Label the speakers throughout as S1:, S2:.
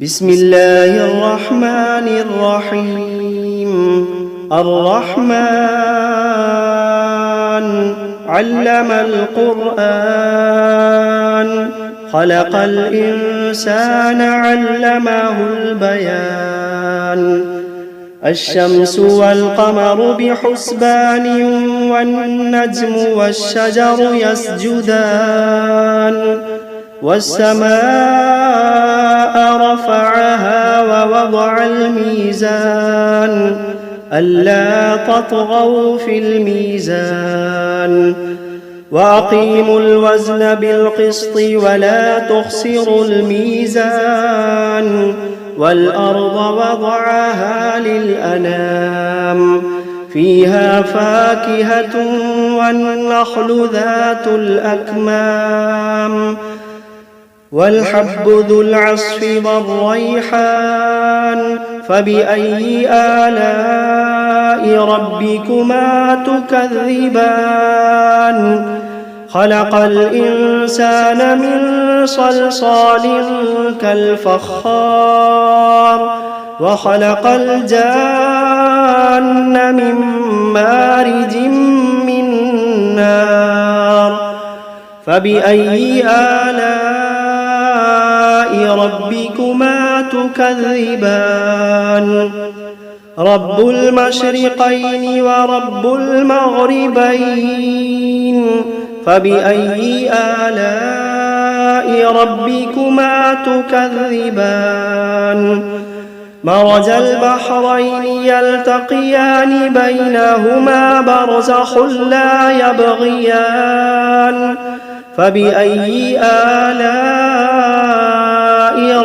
S1: بسم الله الرحمن الرحيم. الرحمن علم القرآن، خلق الإنسان علمه البيان. الشمس والقمر بحسبان، والنجم والشجر يسجدان. والسماء رفعها ووضع الميزان، ألا تطغوا في الميزان. وأقيموا الوزن بالقسط ولا تخسروا الميزان. والأرض وضعها للأنام، فيها فاكهة والنخل ذات الأكمام، والحب ذو العصف والريحان. فبأي آلاء ربكما تكذبان؟ خلق الإنسان من صلصال كالفخار، وخلق الجان من مارج من نار. فبأي آلاء ربكما تكذبان؟ رب المشرقين ورب المغربين. فبأي آلاء ربكما تكذبان؟ مرج البحرين يلتقيان، بينهما برزخ لا يبغيان. فبأي آلاء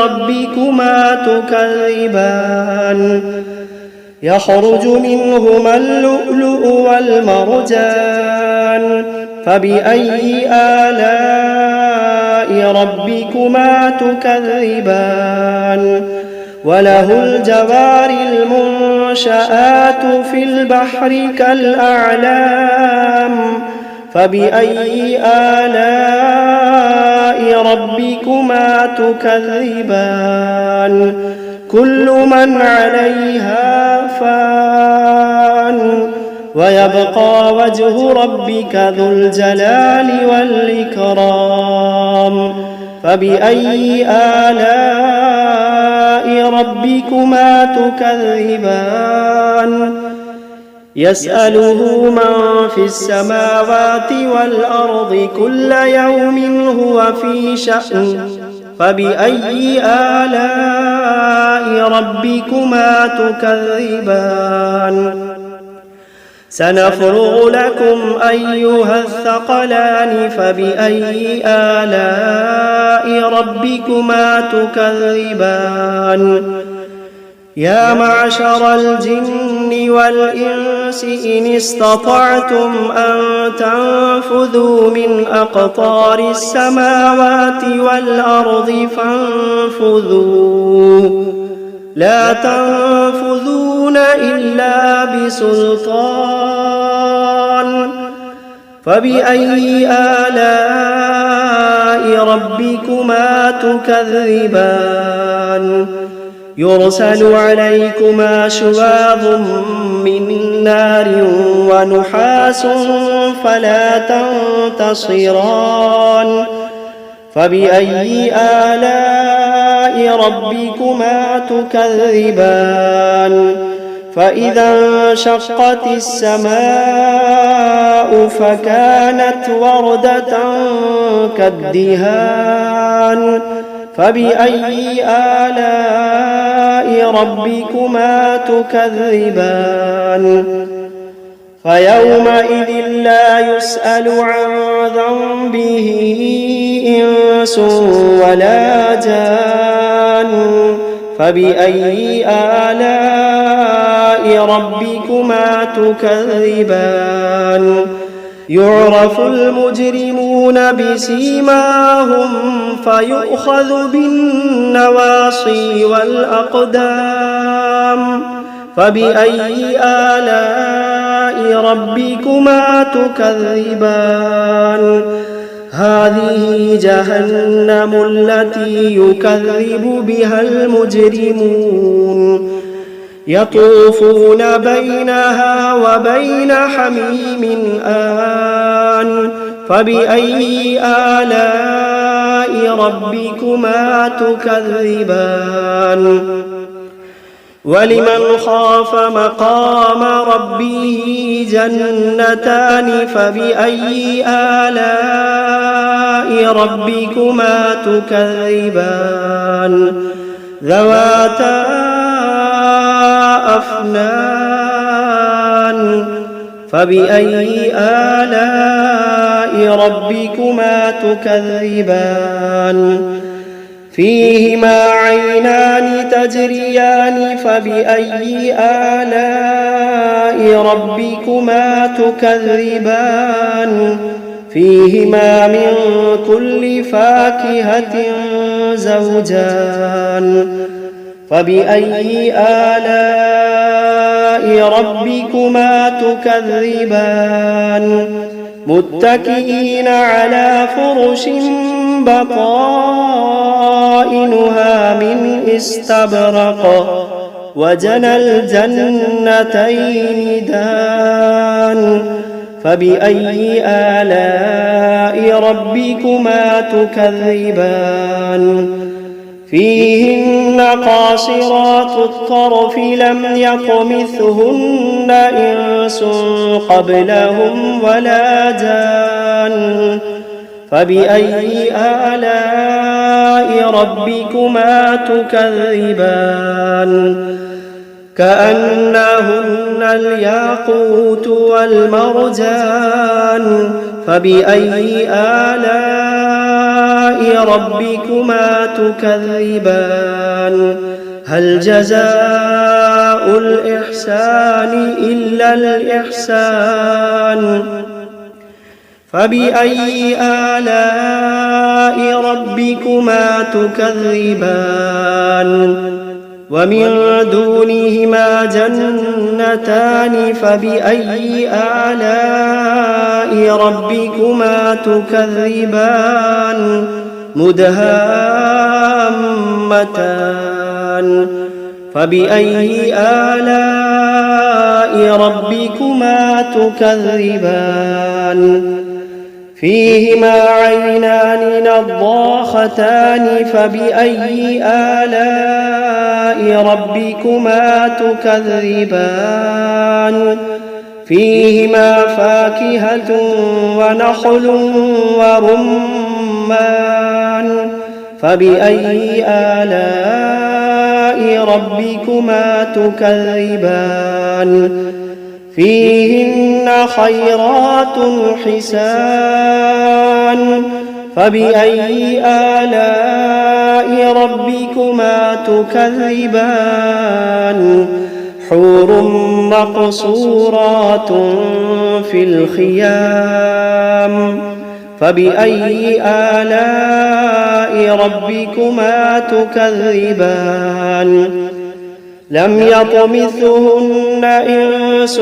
S1: ربكما تكذبان؟ يخرج منهما اللؤلؤ والمرجان. فبأي آلاء ربكما تكذبان؟ وله الجوار المنشآت في البحر كالأعلام. فبأي آلاء ربكما تكذبان؟ كل من عليها فان، ويبقى وجه ربك ذو الجلال والإكرام. فبأي آلاء ربكما تكذبان؟ يسأله من في السماوات والأرض كل يوم هو في شأن. فبأي آلاء ربكما تكذبان؟ سنفرغ لكم أيها الثقلان. فبأي آلاء ربكما تكذبان؟ يا معشر الجن والإنس إن استطعتم أن تنفذوا من أقطار السماوات والأرض فانفذوا، لا تنفذون إلا بسلطان. فبأي آلاء ربكما تكذبان؟ يرسل عليكما شواظ من نار ونحاس فلا تنتصران. فبأي آلاء ربكما تكذبان؟ فإذا انشقت السماء فكانت وردة كالدهان. فبأي آلاء ربكما تكذبان؟ فيومئذ لا يسأل عن ذنبه إنس ولا جان. فبأي آلاء ربكما تكذبان؟ يعرف المجرمون بسيماهم فيؤخذ بالنواصي والأقدام. فبأي آلاء ربكما تكذبان؟ هذه جهنم التي يكذب بها المجرمون يطوفون بينها وبين حميم آن فبأي آلاء ربكما تكذبان ولمن خاف مقام ربه جنتان فبأي آلاء ربكما تكذبان ذواتا أفنان فبأي آلاء ربكما تكذبان فيهما عينان تجريان فبأي آلاء ربكما تكذبان فيهما من كل فاكهة زوجان فبأي آلاء ربكما تكذبان متكئين على فرش بطائنها من استبرق وجنى الجنتين دان فبأي آلاء ربكما تكذبان فيهن قاصرات الطرف لم يطمثهن إنس قبلهم ولا جان فبأي آلاء ربكما تكذبان كأنهن الياقوت والمرجان فبأي آلاء ربكما تكذبان هل جزاء الإحسان إلا الإحسان فبأي آلاء ربكما تكذبان ومن دونهما جنتان فبأي آلاء ربكما تكذبان مدهامتان فبأي آلاء ربكما تكذبان فيهما عينان نضاختان فبأي آلاء ربكما تكذبان فيهما فاكهة ونخل ورمان فبأي آلاء ربكما تكذبان فيهن خيرات حسان فبأي آلاء ربكما تكذبان حور مقصورات في الخيام فبأي آلاء ربكما تكذبان لم يطمثهن إنس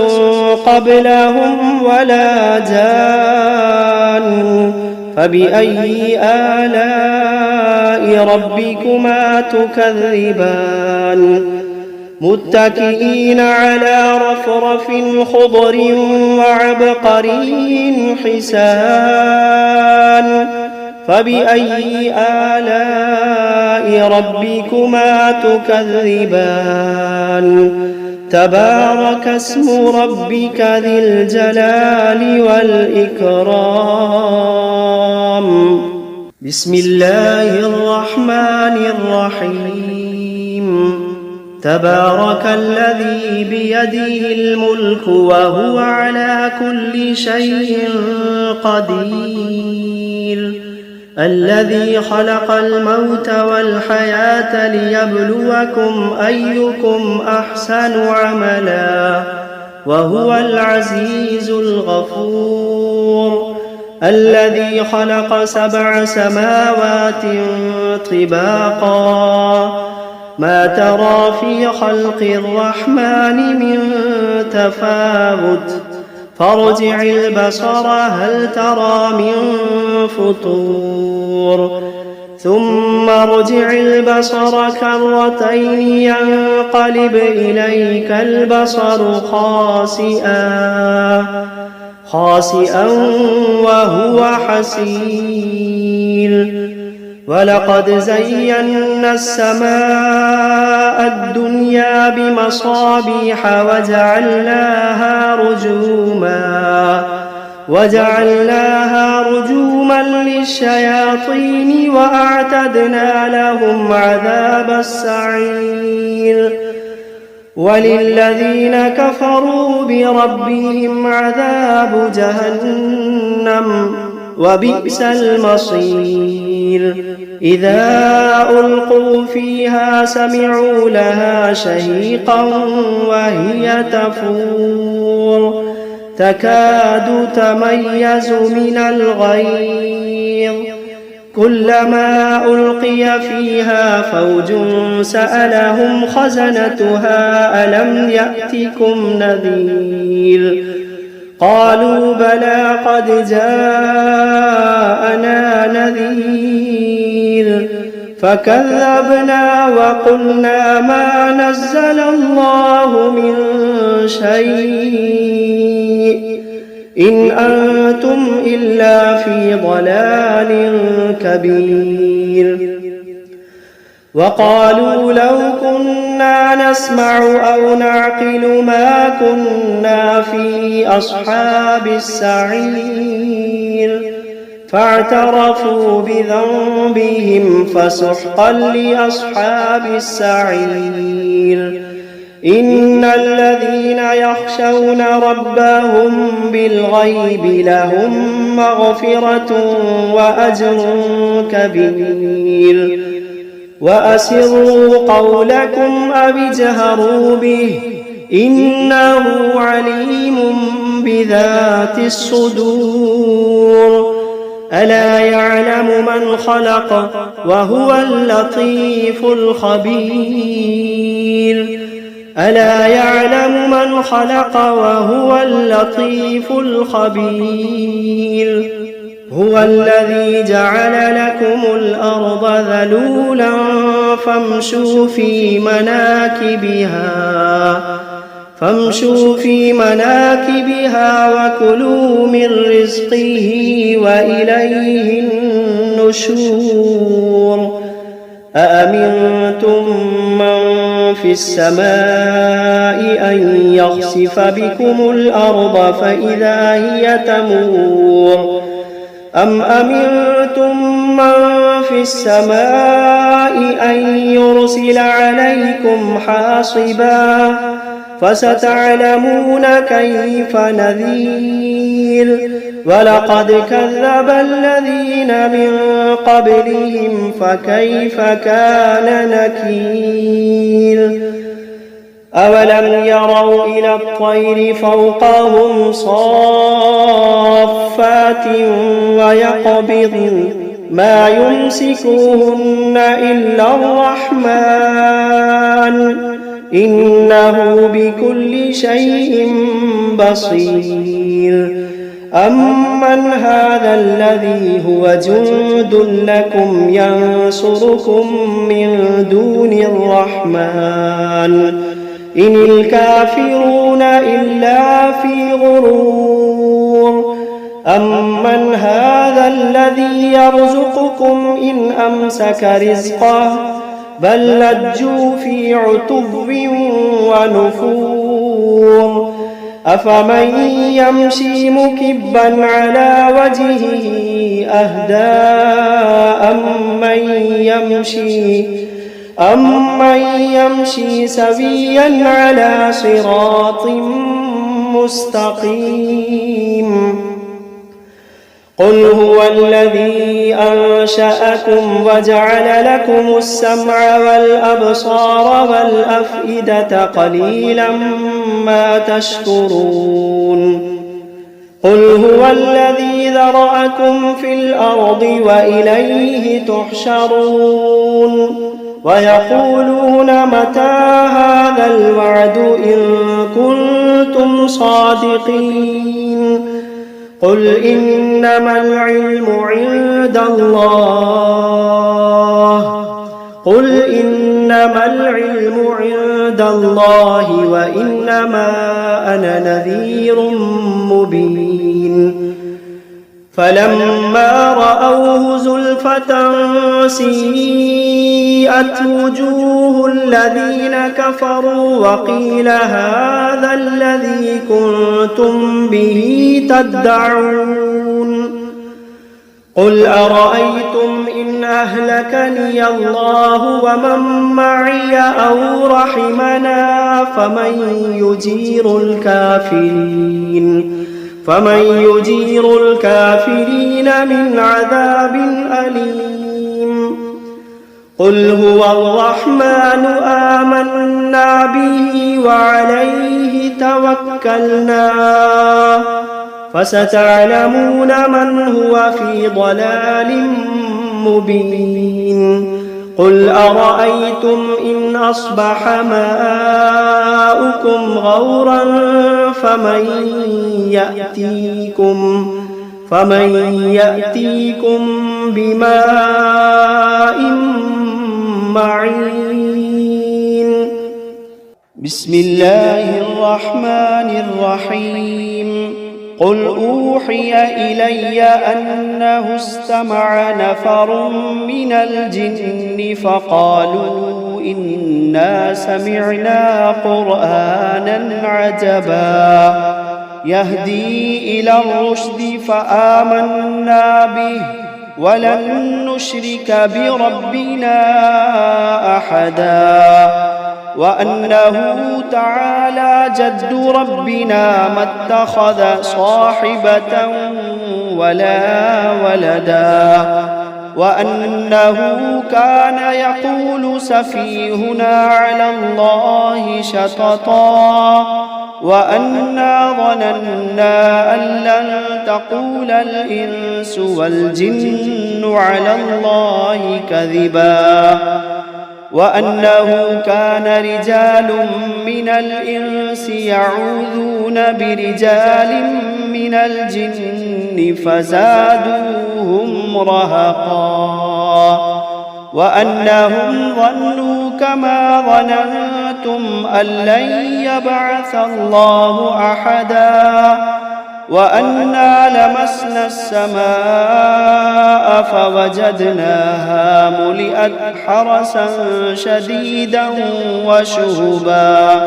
S1: قبلهم ولا جان فبأي آلاء ربكما تكذبان متكئين على رفرف خضر وعبقري حسان فبأي آلاء ربكما تكذبان تبارك اسم ربك ذي الجلال والإكرام بسم الله الرحمن الرحيم تبارك الذي بيده الملك وهو على كل شيء قدير الذي خلق الموت والحياة ليبلوكم أيكم أحسن عملا وهو العزيز الغفور الذي خلق 7 سماوات طباقا ما ترى في خلق الرحمن من تفاوت فارجع البصر هل ترى من فطور ثم ارجع البصر كرتين ينقلب إليك البصر خاسئا وهو حسير ولقد زينا السماء الدنيا بمصابيح وجعلناها رجوما للشياطين وأعتدنا لهم عذاب السعير وللذين كفروا بربهم عذاب جهنم وبئس المصير إذا ألقوا فيها سمعوا لها شهيقا وهي تفور تكاد تميز من الغيظ كلما ألقي فيها فوج سألهم خزنتها ألم يأتكم نذير قالوا بلى قد جاءنا نذير فكذبنا وقلنا ما نزل الله من شيء إن أنتم إلا في ضلال كبير وقالوا لو كنا نسمع أو نعقل ما كنا في أصحاب السعير فاعترفوا بذنبهم فسحقا لأصحاب السعير إن الذين يخشون ربهم بالغيب لهم مغفرة وأجر كبير وأسروا قولكم أو اجهروا به إنه عليم بذات الصدور ألا يعلم من خلق وهو اللطيف الخبير ألا يعلم من خلق وهو اللطيف الخبير هو الذي جعل لكم الأرض ذلولا فامشوا في مناكبها وكلوا من رزقه وإليه النشور أأمنتم من في السماء أن يخسف بكم الأرض فإذا هي تمور أم أمنتم من في السماء أن يرسل عليكم حاصبا فستعلمون كيف نذير ولقد كذب الذين من قبلهم فكيف كان نكير أولم يروا إلى الطير فوقهم صافات ويقبضن ما يمسكوهن إلا الرحمن إنه بكل شيء بصير أمن هذا الذي هو جند لكم ينصركم من دون الرحمن إن الكافرون إلا في غرور أمن هذا الذي يرزقكم إن أمسك رزقه بل لجوا في عتب ونفور أفمن يمشي مكبا على وجهه أهدى أمن يمشي سويا على صراط مستقيم قل هو الذي أنشأكم وجعل لكم السمع والأبصار والأفئدة قليلا ما تشكرون قل هو الذي ذرأكم في الأرض وإليه تحشرون ويقولون متى هذا الوعد إن كنتم صادقين قل إنما العلم عند الله وإنما أنا نذير مبين فلما رأوه زلفة سيئت وجوه الذين كفروا وقيل هذا الذي كنتم به تدعون قل أرأيتم إن أهلكني الله ومن معي أو رحمنا فمن يجير الكافرين من عذاب أليم قل هو الرحمن آمنا به وعليه توكلنا فستعلمون من هو في ضلال مبين قل أرأيتم إن أصبح ماؤكم غورا فمن يأتيكم بماء معين بسم الله الرحمن الرحيم قل أوحي إلي أنه استمع نفر من الجن فقالوا إنا سمعنا قرآنا عجبا يهدي إلى الرشد فآمنا به ولن نشرك بربنا أحدا وأنه تعالى جد ربنا ما اتخذ صاحبة ولا ولدا وأنه كان يقول سفيهنا على الله شططا وأنا ظننا أن لن تقول الإنس والجن على الله كذبا وأنه كان رجال من الإنس يعوذون برجال من الجن فزادوهم رهقا وأنهم ظنوا كما ظننتم أن لن يبعث الله أحدا وأنا لمسنا السماء فوجدناها ملئت حرسا شديدا وشهبا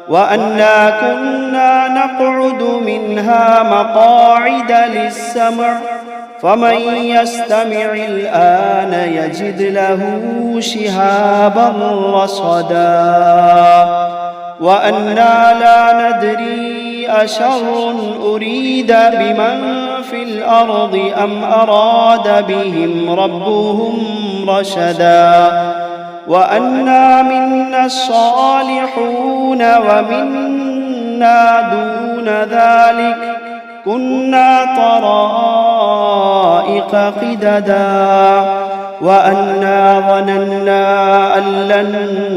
S1: وأنا كنا نقعد منها مقاعد للسمع فمن يستمع الآن يجد له شهابا رصدا وأنا لا ندري أشر أريد بمن في الأرض أم أراد بهم ربهم رشدا وأنا منا الصالحون ومنا دون ذلك كنا طرائق قددا وأنا ظننا أن لن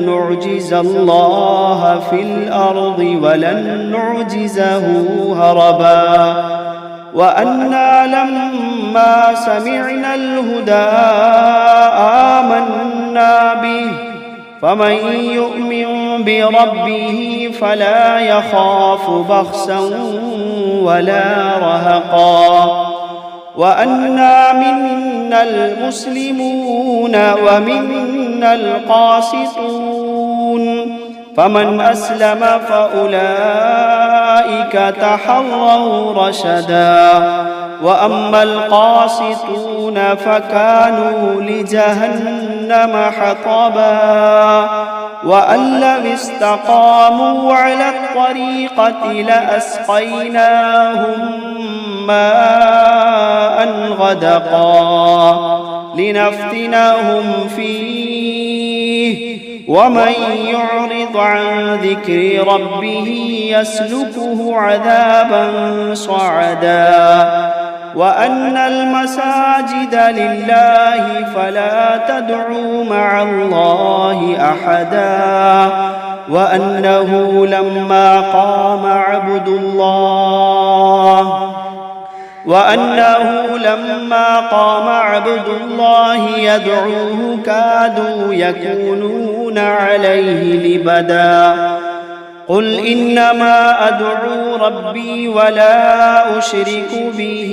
S1: نعجز الله في الأرض ولن نعجزه هربا وأنا لما سمعنا الهدى آمنا به فمن يؤمن بربه فلا يخاف بخسا ولا رهقا وأنا منا المسلمون ومنا القاسطون فمن أسلم فأولئك تحروا رشدا وأما القاسطون فكانوا لجهنم حطبا وأن لو استقاموا على الطريقة لأسقيناهم ماء غدقا لنفتنهم فيه ومن يعرض عن ذكر ربه يسلكه عذابا صعدا
S2: وأن المساجد لله فلا تدعوا مع الله أحدا وأنه لما قام عبد الله يدعوه كادوا يكونون عليه لبدا قل إنما أدعو ربي ولا أشرك به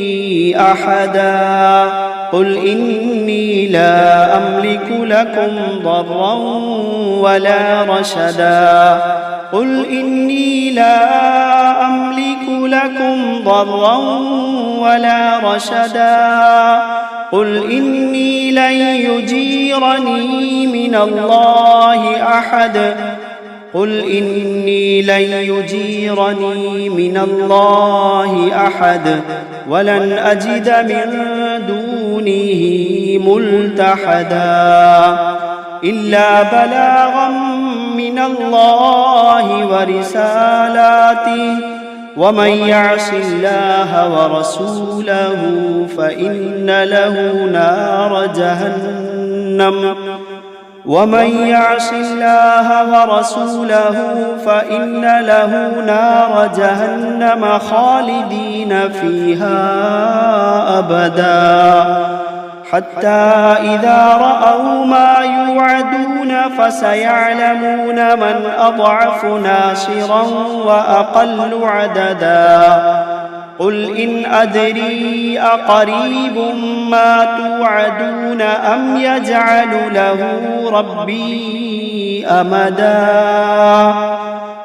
S2: أحدا قل إني لا أملك لكم ضرا ولا رشدا قل إني لا أملك لكم ضرا ولا رشدا قل إني لن يجيرني من الله أحد قل إني لن يجيرني من الله أحد ولن أجد من دونه ملتحدا إلا بلاغا من الله ورسالاته ومن يعص الله ورسوله فإن له نار جهنم خالدين فيها أبدا حتى إذا رأوا ما يوعدون فسيعلمون من أضعف ناصرا وأقل عددا قل إن أدري أقريب ما توعدون أم يجعل له ربي أمدا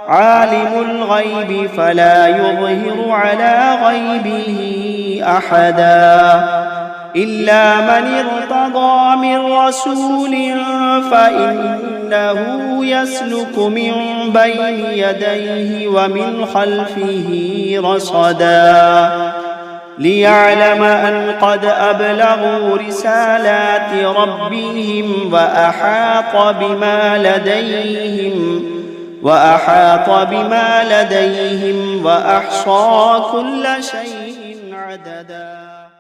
S2: عالم الغيب فلا يظهر على غيبه أحدا إلا من ارتضى من رسول فإنه يسلك من بين يديه ومن خلفه رصدا ليعلم أن قد أبلغوا رسالات ربهم وأحاط بما لديهم وأحصى كل شيء عددا.